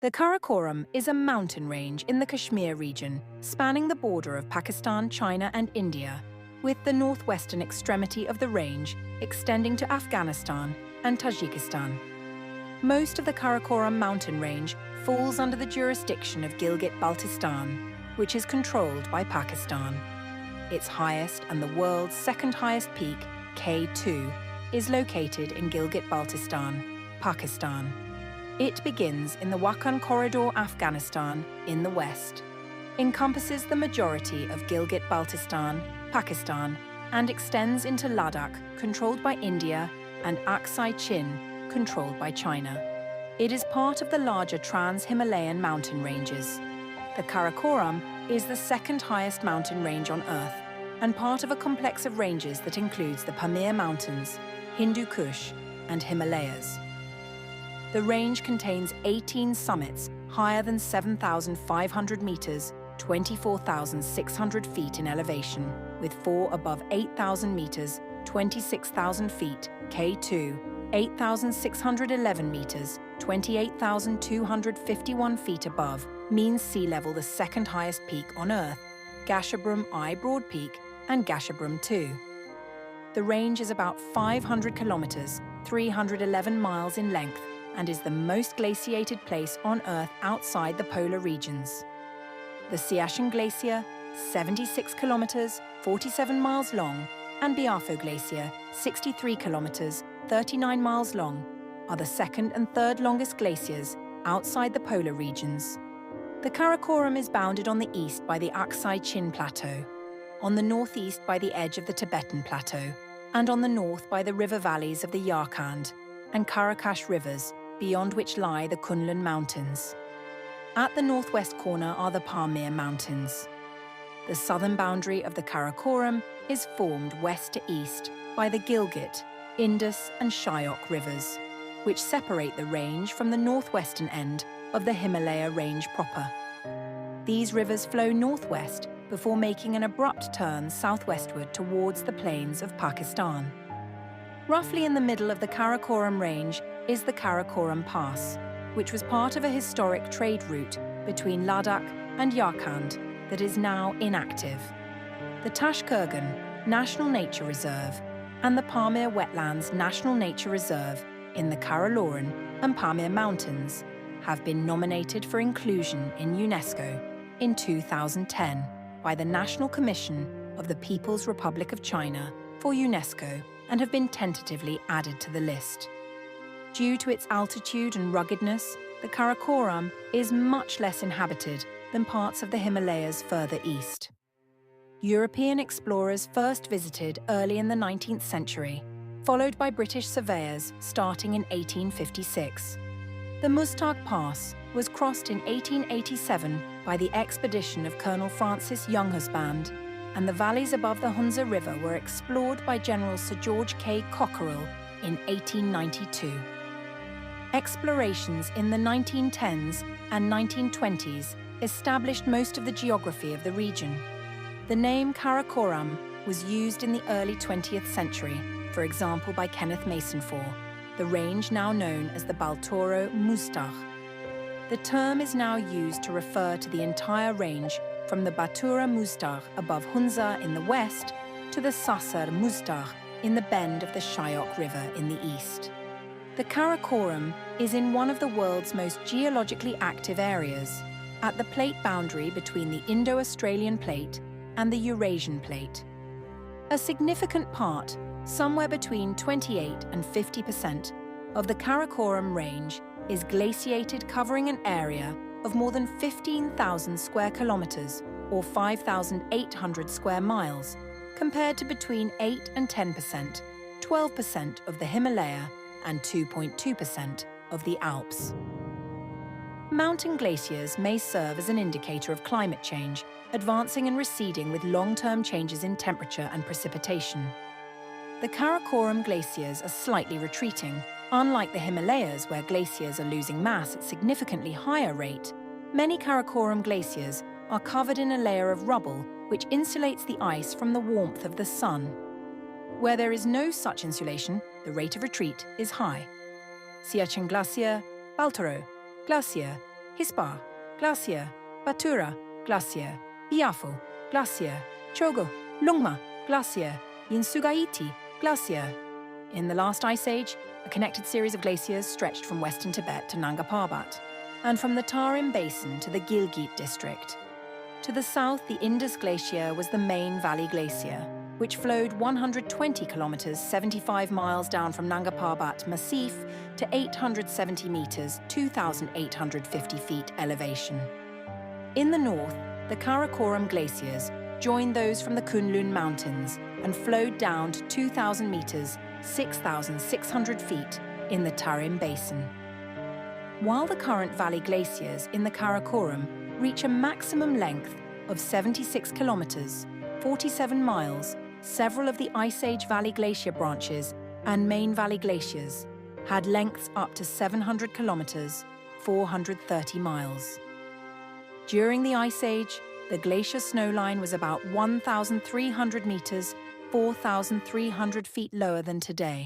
The Karakoram is a mountain range in the Kashmir region, spanning the border of Pakistan, China and India, with the northwestern extremity of the range extending to Afghanistan and Tajikistan. Most of the Karakoram mountain range falls under the jurisdiction of Gilgit-Baltistan, which is controlled by Pakistan. Its highest and the world's second highest peak, K2, is located in Gilgit-Baltistan, Pakistan. It begins in the Wakhan Corridor Afghanistan in the west, encompasses the majority of Gilgit-Baltistan, Pakistan, and extends into Ladakh, controlled by India, and Aksai Chin, controlled by China. It is part of the larger Trans-Himalayan mountain ranges. The Karakoram is the second highest mountain range on Earth and part of a complex of ranges that includes the Pamir Mountains, Hindu Kush, and Himalayas. The range contains 18 summits higher than 7,500 meters, 24,600 feet in elevation, with 4 above 8,000 meters, 26,000 feet, K2, 8,611 meters, 28,251 feet above mean sea level, the second highest peak on Earth, Gasherbrum I Broad Peak and Gasherbrum II. The range is about 500 kilometers, 311 miles in length, and is the most glaciated place on Earth outside the polar regions. The Siachen Glacier, 76 kilometers, 47 miles long, and Biafo Glacier, 63 kilometers, 39 miles long, are the second and third longest glaciers outside the polar regions. The Karakoram is bounded on the east by the Aksai Chin Plateau, on the northeast by the edge of the Tibetan Plateau, and on the north by the river valleys of the Yarkand and Karakash rivers, beyond which lie the Kunlun Mountains. At the northwest corner are the Pamir Mountains. The southern boundary of the Karakoram is formed west to east by the Gilgit, Indus and Shyok rivers, which separate the range from the northwestern end of the Himalaya range proper. These rivers flow northwest before making an abrupt turn southwestward towards the plains of Pakistan. Roughly in the middle of the Karakoram range is the Karakoram Pass, which was part of a historic trade route between Ladakh and Yarkand that is now inactive. The Tashkurgan National Nature Reserve and the Pamir Wetlands National Nature Reserve in the Karakoram and Pamir Mountains have been nominated for inclusion in UNESCO in 2010 by the National Commission of the People's Republic of China for UNESCO and have been tentatively added to the list. Due to its altitude and ruggedness, the Karakoram is much less inhabited than parts of the Himalayas further east. European explorers first visited early in the 19th century, followed by British surveyors starting in 1856. The Muztagh Pass was crossed in 1887 by the expedition of Colonel Francis Younghusband, and the valleys above the Hunza River were explored by General Sir George K. Cockerill in 1892. Explorations in the 1910s and 1920s established most of the geography of the region. The name Karakoram was used in the early 20th century, for example by Kenneth Mason for the range now known as the Baltoro Muztagh. The term is now used to refer to the entire range from the Batura Muztagh above Hunza in the west to the Sasar Muztagh in the bend of the Shyok River in the east. The Karakoram is in one of the world's most geologically active areas, at the plate boundary between the Indo-Australian Plate and the Eurasian Plate. A significant part, somewhere between 28 and 50%, of the Karakoram range is glaciated, covering an area of more than 15,000 square kilometers or 5,800 square miles, compared to between 8 and 10%, 12% of the Himalaya and 2.2% of the Alps. Mountain glaciers may serve as an indicator of climate change, advancing and receding with long-term changes in temperature and precipitation. The Karakoram glaciers are slightly retreating. Unlike the Himalayas, where glaciers are losing mass at significantly higher rate, many Karakoram glaciers are covered in a layer of rubble which insulates the ice from the warmth of the sun. Where there is no such insulation, the rate of retreat is high. Siachen Glacier, Baltoro Glacier, Hispar Glacier, Batura Glacier, Biafo Glacier, Chogo Lungma Glacier, Yinsugaiti Glacier. In the last ice age, a connected series of glaciers stretched from western Tibet to Nanga Parbat, and from the Tarim Basin to the Gilgit district. To the south, the Indus Glacier was the main valley glacier, which flowed 120 kilometers, 75 miles down from Nanga Parbat Massif to 870 meters, 2,850 feet elevation. In the north, the Karakoram glaciers joined those from the Kunlun Mountains and flowed down to 2,000 meters, 6,600 feet in the Tarim Basin. While the current valley glaciers in the Karakoram reach a maximum length of 76 kilometers, 47 miles, several of the Ice Age Valley Glacier branches and main valley glaciers had lengths up to 700 kilometers, 430 miles. During the Ice Age, the glacier snowline was about 1,300 meters, 4,300 feet lower than today.